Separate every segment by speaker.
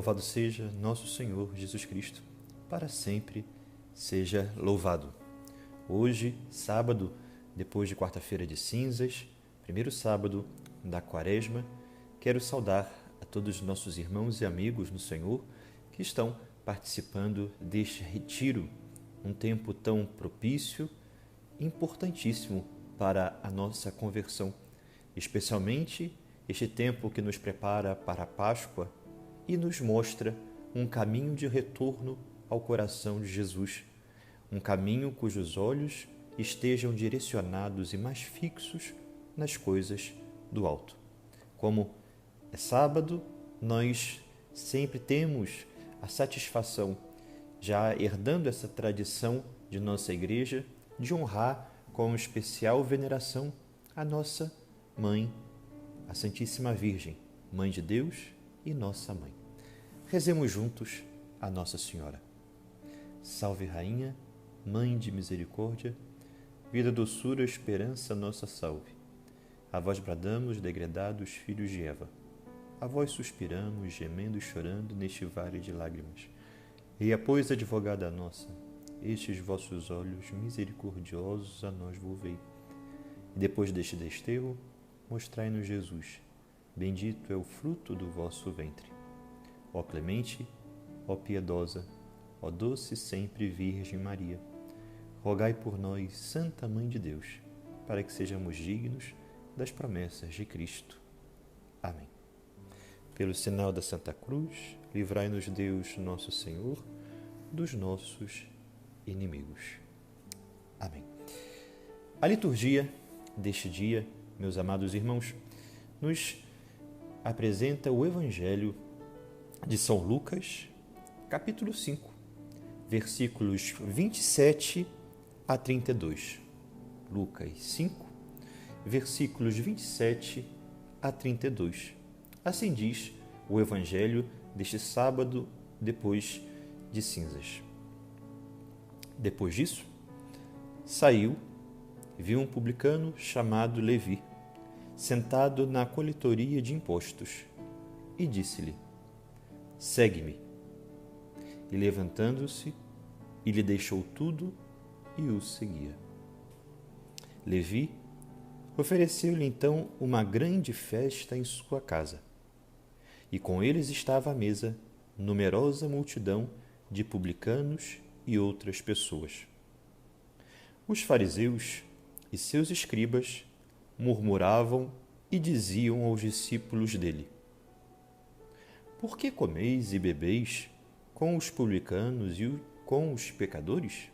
Speaker 1: Louvado seja nosso Senhor Jesus Cristo, para sempre seja louvado. Hoje, sábado, depois de quarta-feira de cinzas, primeiro sábado da Quaresma, quero saudar a todos os nossos irmãos e amigos no Senhor que estão participando deste retiro, um tempo tão propício, importantíssimo para a nossa conversão, especialmente este tempo que nos prepara para a Páscoa e nos mostra um caminho de retorno ao coração de Jesus, um caminho cujos olhos estejam direcionados e mais fixos nas coisas do alto. Como é sábado, nós sempre temos a satisfação, já herdando essa tradição de nossa igreja, de honrar com especial veneração a nossa Mãe, a Santíssima Virgem, Mãe de Deus e nossa Mãe. Rezemos juntos a Nossa Senhora. Salve Rainha, Mãe de Misericórdia, vida, doçura, esperança, nossa salve. A vós bradamos, degredados filhos de Eva. A vós suspiramos, gemendo e chorando neste vale de lágrimas. Eia, pois, advogada nossa, estes vossos olhos misericordiosos a nós volvei. E depois deste desterro, mostrai-nos Jesus. Bendito é o fruto do vosso ventre. Ó clemente, ó piedosa, ó doce sempre Virgem Maria, rogai por nós, Santa Mãe de Deus, para que sejamos dignos das promessas de Cristo. Amém. Pelo sinal da Santa Cruz, livrai-nos Deus, nosso Senhor, dos nossos inimigos. Amém. A liturgia deste dia, meus amados irmãos, nos apresenta o Evangelho de São Lucas, capítulo 5, versículos 27 a 32. Lucas 5, versículos 27 a 32. Assim diz o Evangelho deste sábado depois de cinzas. Depois disso, saiu e viu um publicano chamado Levi, sentado na coletoria de impostos, e disse-lhe: segue-me. E levantando-se, ele deixou tudo e o seguia. Levi ofereceu-lhe então uma grande festa em sua casa, e com eles estava à mesa numerosa multidão de publicanos e outras pessoas. Os fariseus e seus escribas murmuravam e diziam aos discípulos dele: por que comeis e bebeis com os publicanos e com os pecadores?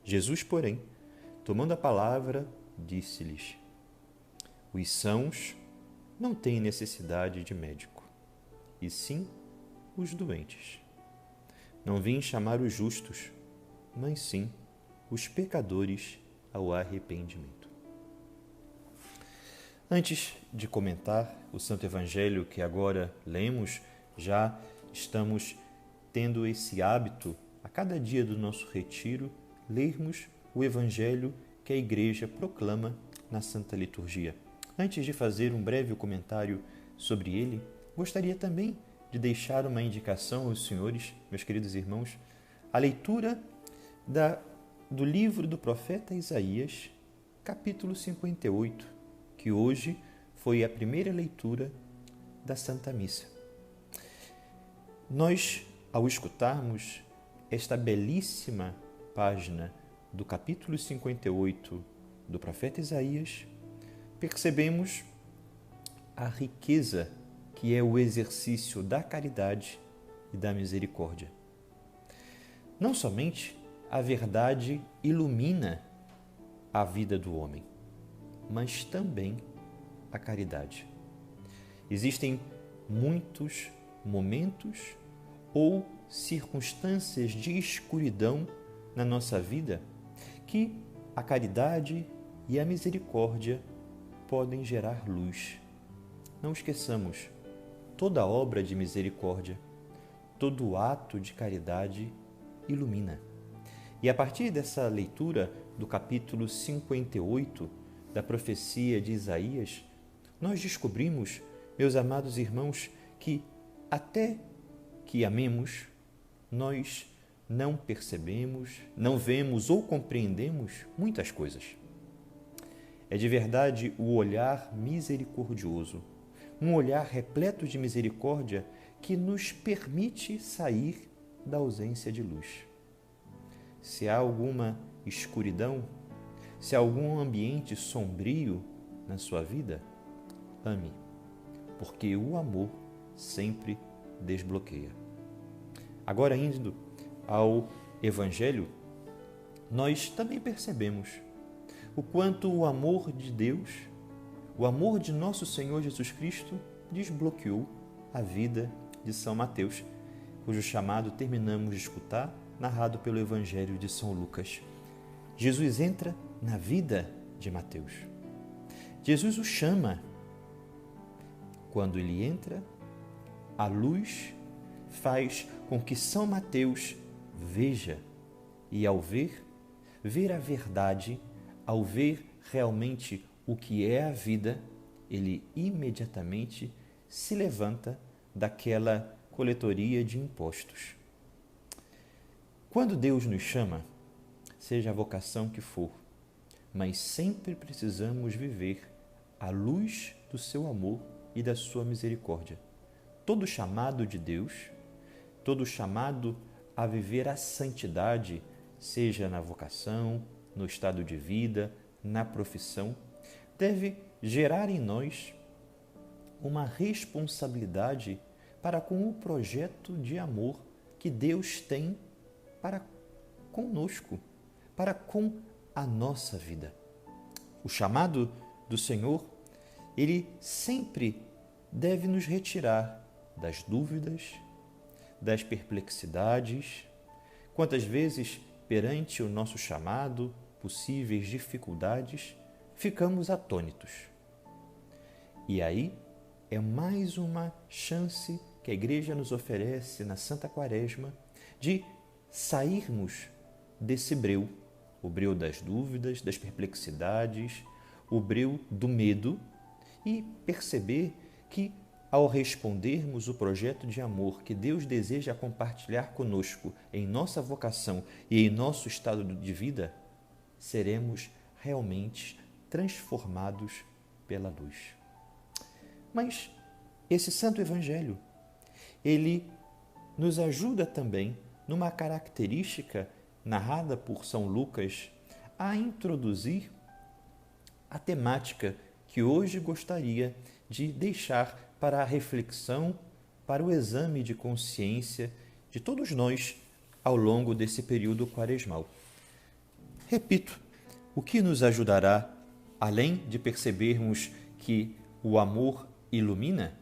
Speaker 1: Jesus, porém, tomando a palavra, disse-lhes: os sãos não têm necessidade de médico, e sim os doentes. Não vim chamar os justos, mas sim os pecadores ao arrependimento. Antes de comentar o Santo Evangelho que agora lemos, já estamos tendo esse hábito, a cada dia do nosso retiro, lermos o Evangelho que a Igreja proclama na Santa Liturgia. Antes de fazer um breve comentário sobre ele, gostaria também de deixar uma indicação aos senhores, meus queridos irmãos, a leitura do livro do profeta Isaías, capítulo 58, que hoje foi a primeira leitura da Santa Missa. Nós, ao escutarmos esta belíssima página do capítulo 58 do profeta Isaías, percebemos a riqueza que é o exercício da caridade e da misericórdia. Não somente a verdade ilumina a vida do homem, mas também a caridade. Existem muitos momentos ou circunstâncias de escuridão na nossa vida que a caridade e a misericórdia podem gerar luz. Não esqueçamos, toda obra de misericórdia, todo ato de caridade ilumina. E a partir dessa leitura do capítulo 58 da profecia de Isaías, nós descobrimos, meus amados irmãos, que até que amemos, nós não percebemos, não vemos ou compreendemos muitas coisas. É de verdade o olhar misericordioso, um olhar repleto de misericórdia que nos permite sair da ausência de luz. Se há alguma escuridão, se há algum ambiente sombrio na sua vida, ame, porque o amor sempre desbloqueia. Agora, indo ao Evangelho, nós também percebemos o quanto o amor de Deus, o amor de nosso Senhor Jesus Cristo, desbloqueou a vida de São Mateus, cujo chamado terminamos de escutar, narrado pelo Evangelho de São Lucas. Jesus entra na vida de Mateus. Jesus o chama. Quando ele entra, a luz faz com que São Mateus veja e, ao ver a verdade, ao ver realmente o que é a vida, ele imediatamente se levanta daquela coletoria de impostos. Quando Deus nos chama, seja a vocação que for, mas sempre precisamos viver à luz do seu amor e da sua misericórdia. Todo chamado de Deus, todo chamado a viver a santidade, seja na vocação, no estado de vida, na profissão, deve gerar em nós uma responsabilidade para com o projeto de amor que Deus tem para conosco, para com a nossa vida. O chamado do Senhor, ele sempre deve nos retirar das dúvidas, das perplexidades. Quantas vezes, perante o nosso chamado, possíveis dificuldades, ficamos atônitos. E aí é mais uma chance que a Igreja nos oferece na Santa Quaresma de sairmos desse breu, o breu das dúvidas, das perplexidades, o breu do medo, e perceber que, ao respondermos o projeto de amor que Deus deseja compartilhar conosco em nossa vocação e em nosso estado de vida, seremos realmente transformados pela luz. Mas esse Santo Evangelho, ele nos ajuda também numa característica narrada por São Lucas a introduzir a temática que hoje gostaria de deixar para a reflexão, para o exame de consciência de todos nós ao longo desse período quaresmal. Repito, o que nos ajudará, além de percebermos que o amor ilumina,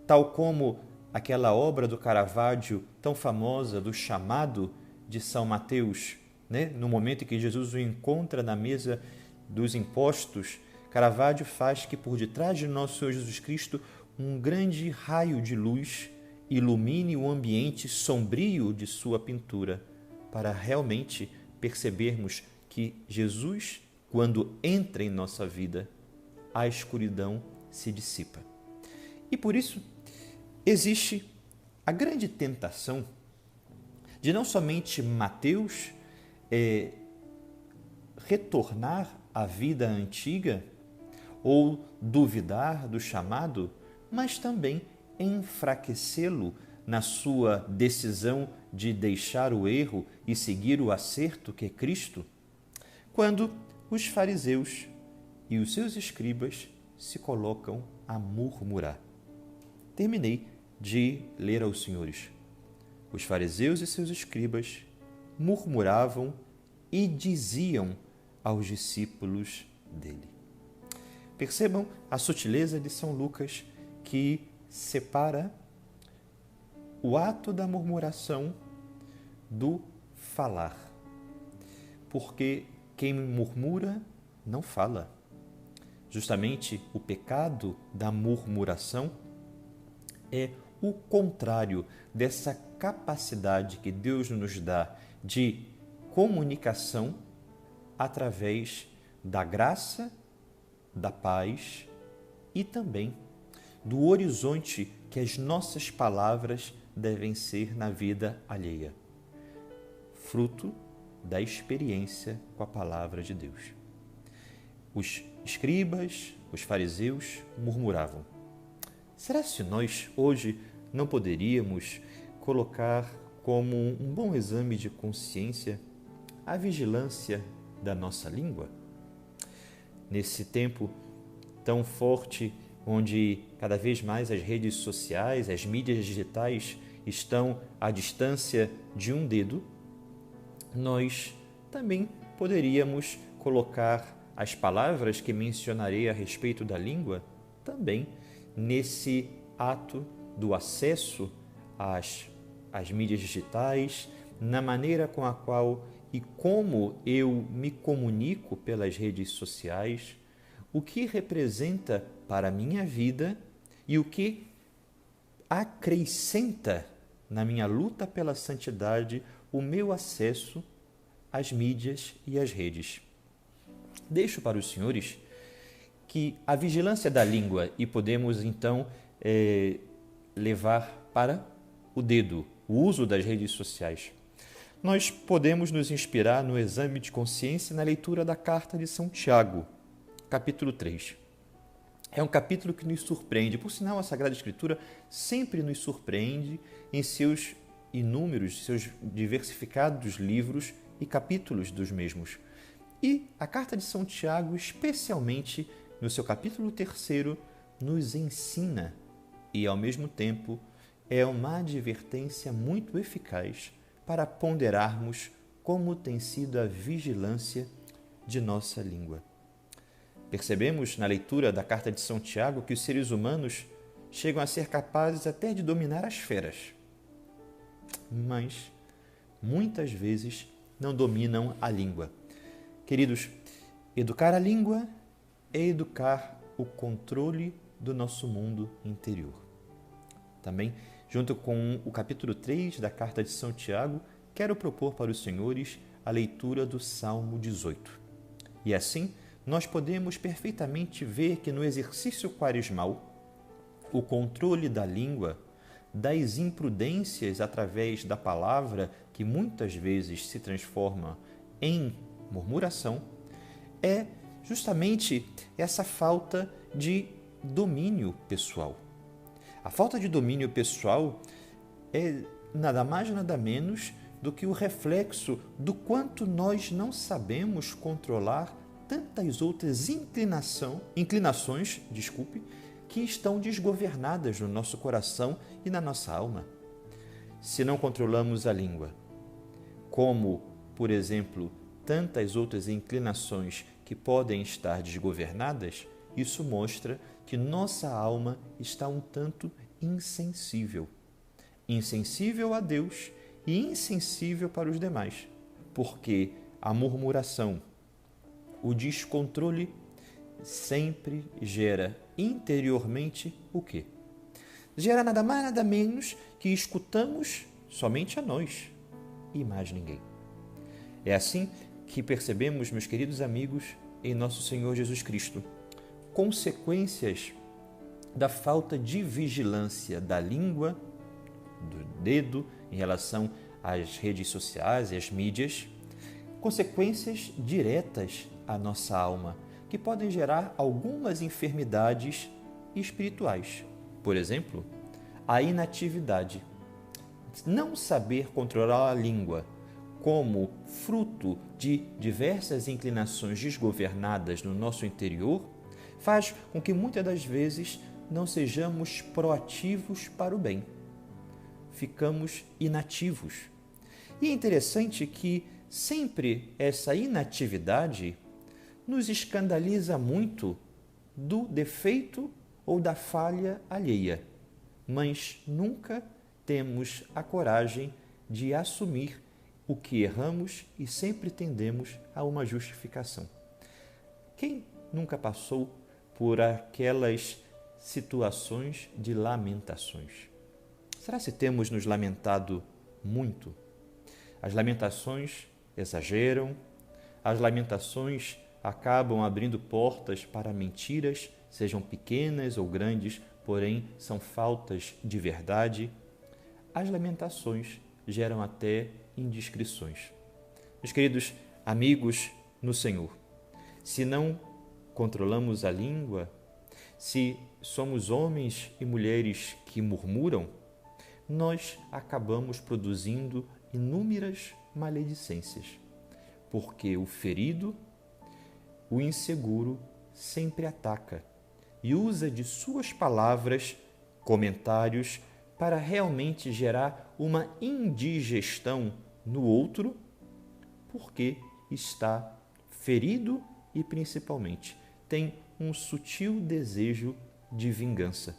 Speaker 1: tal como aquela obra do Caravaggio tão famosa do chamado de São Mateus, no momento em que Jesus o encontra na mesa dos impostos, Caravaggio faz que por detrás de nosso Senhor Jesus Cristo um grande raio de luz ilumine o ambiente sombrio de sua pintura, para realmente percebermos que Jesus, quando entra em nossa vida, a escuridão se dissipa. E por isso existe a grande tentação de não somente Mateus retornar à vida antiga ou duvidar do chamado, mas também enfraquecê-lo na sua decisão de deixar o erro e seguir o acerto que é Cristo, quando os fariseus e os seus escribas se colocam a murmurar. Terminei de ler aos senhores. Os fariseus e seus escribas murmuravam e diziam aos discípulos dele. Percebam a sutileza de São Lucas, que separa o ato da murmuração do falar. Porque quem murmura não fala. Justamente o pecado da murmuração é o contrário dessa capacidade que Deus nos dá de comunicação através da graça, da paz e também do horizonte que as nossas palavras devem ser na vida alheia, fruto da experiência com a palavra de Deus. Os escribas, os fariseus murmuravam: será que nós hoje não poderíamos colocar como um bom exame de consciência a vigilância da nossa língua? Nesse tempo tão forte, onde cada vez mais as redes sociais, as mídias digitais estão à distância de um dedo, nós também poderíamos colocar as palavras que mencionarei a respeito da língua também nesse ato do acesso às mídias digitais, na maneira com a qual e como eu me comunico pelas redes sociais, o que representa para a minha vida e o que acrescenta na minha luta pela santidade o meu acesso às mídias e às redes. Deixo para os senhores que a vigilância da língua, e podemos então levar para o dedo, o uso das redes sociais. Nós podemos nos inspirar no exame de consciência na leitura da carta de São Tiago, capítulo 3. É um capítulo que nos surpreende. Por sinal, a Sagrada Escritura sempre nos surpreende em seus inúmeros, seus diversificados livros e capítulos dos mesmos. E a carta de São Tiago, especialmente no seu capítulo 3, nos ensina e, ao mesmo tempo, é uma advertência muito eficaz para ponderarmos como tem sido a vigilância de nossa língua. Percebemos na leitura da carta de São Tiago que os seres humanos chegam a ser capazes até de dominar as feras, mas muitas vezes não dominam a língua. Queridos, educar a língua é educar o controle do nosso mundo interior. Também, junto com o capítulo 3 da carta de São Tiago, quero propor para os senhores a leitura do Salmo 18. E assim, nós podemos perfeitamente ver que no exercício quaresmal, o controle da língua, das imprudências através da palavra, que muitas vezes se transforma em murmuração, é justamente essa falta de domínio pessoal. A falta de domínio pessoal é nada mais, nada menos do que o reflexo do quanto nós não sabemos controlar tantas outras inclinações, que estão desgovernadas no nosso coração e na nossa alma. Se não controlamos a língua, como, por exemplo, tantas outras inclinações que podem estar desgovernadas, isso mostra que nossa alma está um tanto insensível. Insensível a Deus e insensível para os demais, porque a murmuração, o descontrole sempre gera interiormente o quê? Gera nada mais, nada menos que escutamos somente a nós e mais ninguém. É assim que percebemos, meus queridos amigos, em nosso Senhor Jesus Cristo, consequências da falta de vigilância da língua, do dedo, em relação às redes sociais e às mídias, consequências diretas à nossa alma, que podem gerar algumas enfermidades espirituais. Por exemplo, a inatividade. Não saber controlar a língua, como fruto de diversas inclinações desgovernadas no nosso interior, faz com que muitas das vezes não sejamos proativos para o bem. Ficamos inativos. E é interessante que sempre essa inatividade nos escandaliza muito do defeito ou da falha alheia, mas nunca temos a coragem de assumir o que erramos e sempre tendemos a uma justificação. Quem nunca passou por aquelas situações de lamentações? Será se temos nos lamentado muito? As lamentações exageram, as lamentações acabam abrindo portas para mentiras, sejam pequenas ou grandes, porém são faltas de verdade. as lamentações geram até indiscrições. Meus queridos amigos no Senhor, se não controlamos a língua, se somos homens e mulheres que murmuram, nós acabamos produzindo inúmeras maledicências, porque o ferido, o inseguro, sempre ataca e usa de suas palavras, comentários, para realmente gerar uma indigestão no outro, porque está ferido e, principalmente, tem um sutil desejo de vingança.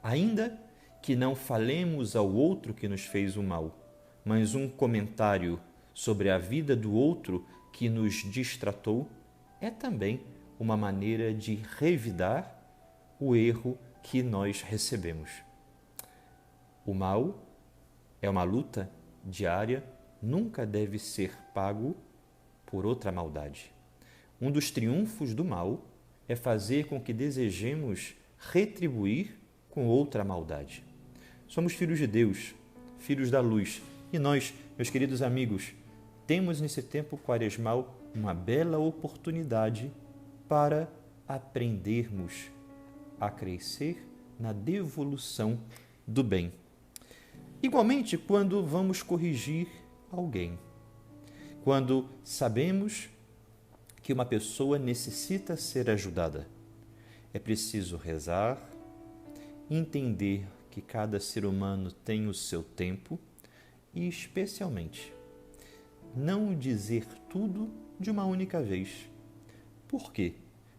Speaker 1: Ainda que não falemos ao outro que nos fez o mal, mas um comentário sobre a vida do outro que nos distratou é também uma maneira de revidar o erro que nós recebemos. O mal é uma luta diária, nunca deve ser pago por outra maldade. Um dos triunfos do mal é fazer com que desejemos retribuir com outra maldade. Somos filhos de Deus, filhos da luz, e nós, meus queridos amigos, temos nesse tempo quaresmal uma bela oportunidade para aprendermos a crescer na devolução do bem. Igualmente, quando vamos corrigir alguém, quando sabemos que uma pessoa necessita ser ajudada, é preciso rezar, entender que cada ser humano tem o seu tempo e, especialmente, não dizer tudo de uma única vez. Por quê?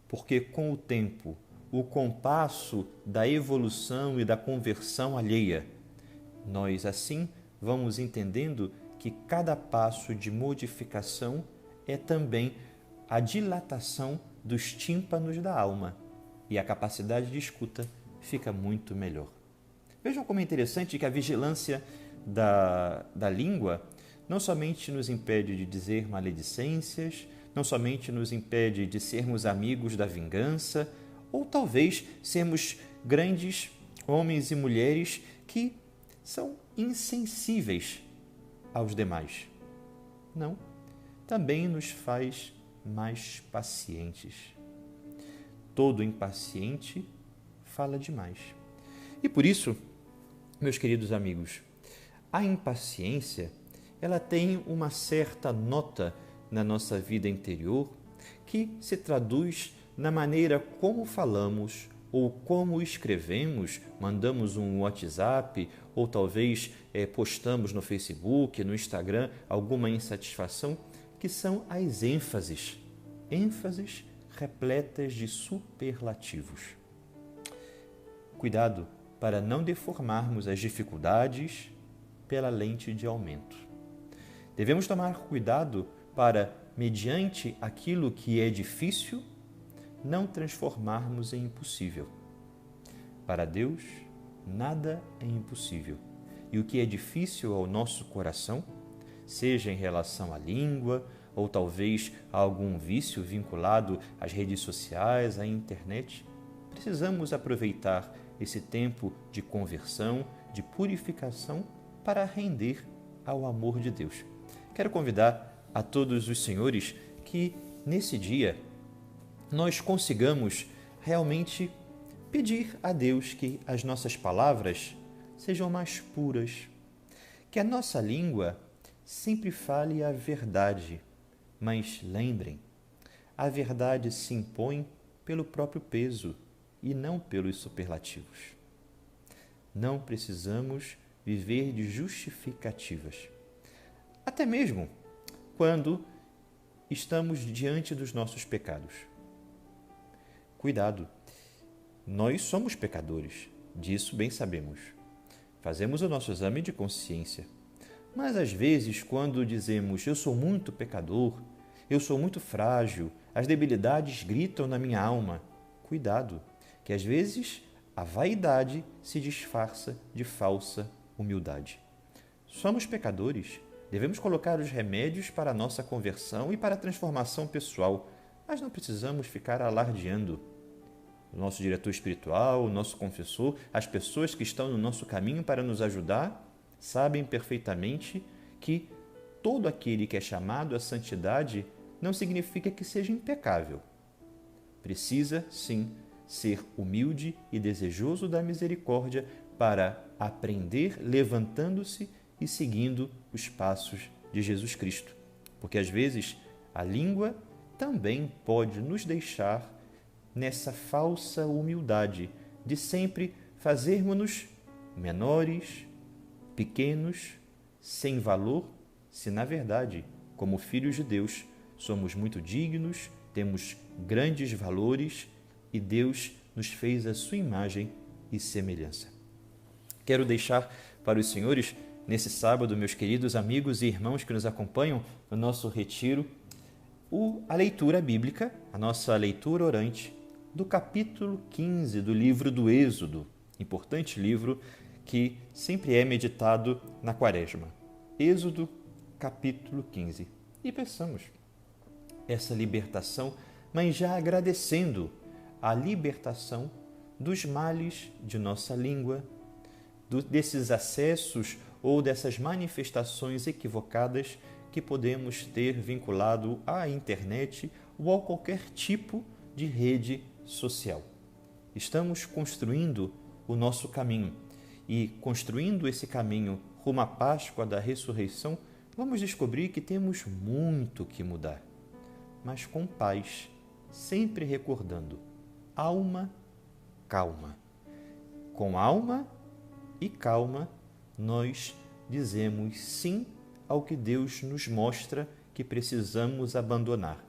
Speaker 1: Porque com o tempo, o compasso da evolução e da conversão alheia, nós assim vamos entendendo que cada passo de modificação é também a dilatação dos tímpanos da alma e a capacidade de escuta fica muito melhor. Vejam como é interessante que a vigilância da língua não somente nos impede de dizer maledicências, não somente nos impede de sermos amigos da vingança, ou talvez sermos grandes homens e mulheres que são insensíveis aos demais. Não, também nos faz mais pacientes. Todo impaciente fala demais. E por isso, meus queridos amigos, a impaciência, ela tem uma certa nota na nossa vida interior que se traduz na maneira como falamos ou como escrevemos, mandamos um WhatsApp ou talvez postamos no Facebook, no Instagram, alguma insatisfação, que são as ênfases repletas de superlativos. Cuidado para não deformarmos as dificuldades pela lente de aumento. Devemos tomar cuidado para, mediante aquilo que é difícil, não transformarmos em impossível. Para Deus, nada é impossível. E o que é difícil ao nosso coração, seja em relação à língua, ou talvez a algum vício vinculado às redes sociais, à internet, precisamos aproveitar esse tempo de conversão, de purificação, para render ao amor de Deus. Quero convidar a todos os senhores que, nesse dia, nós consigamos realmente pedir a Deus que as nossas palavras sejam mais puras, que a nossa língua sempre fale a verdade, mas lembrem, a verdade se impõe pelo próprio peso e não pelos superlativos. Não precisamos viver de justificativas, até mesmo quando estamos diante dos nossos pecados. Cuidado, nós somos pecadores, disso bem sabemos. Fazemos o nosso exame de consciência. Mas às vezes, quando dizemos eu sou muito pecador, eu sou muito frágil, as debilidades gritam na minha alma, cuidado, que às vezes a vaidade se disfarça de falsa humildade. Somos pecadores, devemos colocar os remédios para a nossa conversão e para a transformação pessoal, mas não precisamos ficar alardeando. O nosso diretor espiritual, o nosso confessor, as pessoas que estão no nosso caminho para nos ajudar, sabem perfeitamente que todo aquele que é chamado à santidade não significa que seja impecável. Precisa, sim, ser humilde e desejoso da misericórdia para aprender levantando-se e seguindo os passos de Jesus Cristo. Porque às vezes a língua também pode nos deixar nessa falsa humildade de sempre fazermos-nos menores, pequenos, sem valor, se na verdade, como filhos de Deus, somos muito dignos, temos grandes valores e Deus nos fez a sua imagem e semelhança. Quero deixar para os senhores, nesse sábado, meus queridos amigos e irmãos que nos acompanham no nosso retiro, a leitura bíblica, a nossa leitura orante, do capítulo 15 do livro do Êxodo, importante livro que sempre é meditado na Quaresma. Êxodo, capítulo 15. E peçamos essa libertação, mas já agradecendo a libertação dos males de nossa língua, desses acessos ou dessas manifestações equivocadas que podemos ter vinculado à internet ou a qualquer tipo de rede social. Estamos construindo o nosso caminho e, construindo esse caminho rumo à Páscoa da Ressurreição, vamos descobrir que temos muito que mudar, mas com paz, sempre recordando: alma, calma. Com alma e calma, nós dizemos sim ao que Deus nos mostra que precisamos abandonar.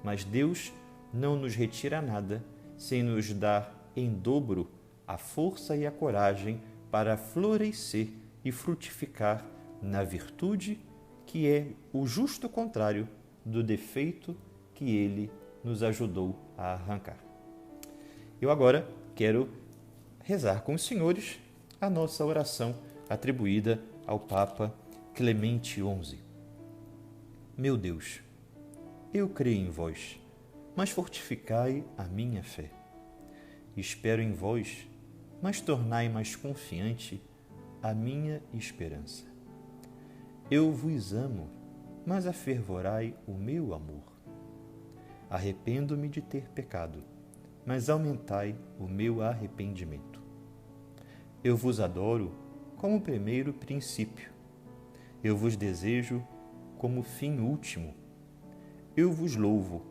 Speaker 1: Mas Deus não nos retira nada sem nos dar em dobro a força e a coragem para florescer e frutificar na virtude, que é o justo contrário do defeito que Ele nos ajudou a arrancar. Eu agora quero rezar com os senhores a nossa oração atribuída ao Papa Clemente XI. Meu Deus, eu creio em vós, mas fortificai a minha fé. Espero em vós, mas tornai mais confiante a minha esperança. Eu vos amo, mas afervorai o meu amor. Arrependo-me de ter pecado, mas aumentai o meu arrependimento. Eu vos adoro como primeiro princípio. Eu vos desejo como fim último. Eu vos louvo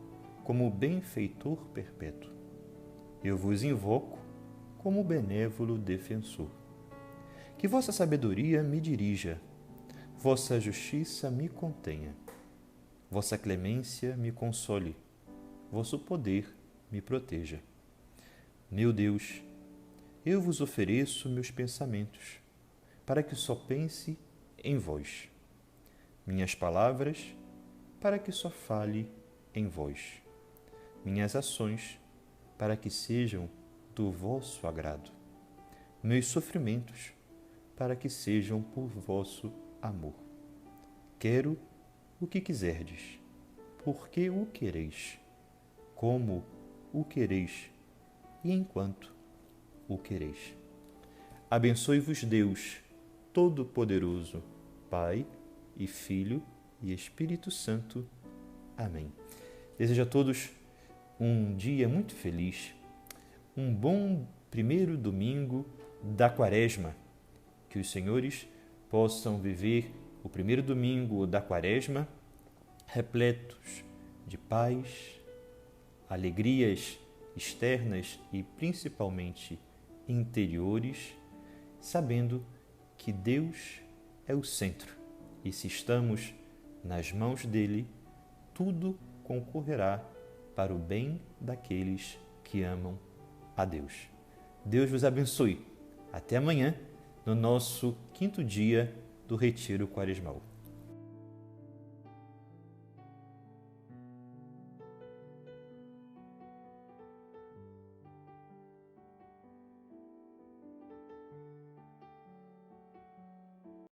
Speaker 1: como benfeitor perpétuo. Eu vos invoco como benévolo defensor. Que vossa sabedoria me dirija, vossa justiça me contenha, vossa clemência me console, vosso poder me proteja. Meu Deus, eu vos ofereço meus pensamentos, para que só pense em vós. Minhas palavras, para que só fale em vós. Minhas ações, para que sejam do vosso agrado. Meus sofrimentos, para que sejam por vosso amor. Quero o que quiserdes, porque o quereis, como o quereis e enquanto o quereis. Abençoe-vos Deus Todo-Poderoso, Pai e Filho e Espírito Santo. Amém. Desejo a todos um dia muito feliz, um bom primeiro domingo da Quaresma. Que os senhores possam viver o primeiro domingo da Quaresma repletos de paz, alegrias externas e principalmente interiores, sabendo que Deus é o centro e se estamos nas mãos dele, tudo concorrerá para o bem daqueles que amam a Deus. Deus vos abençoe. Até amanhã, no nosso 5º dia do Retiro Quaresmal.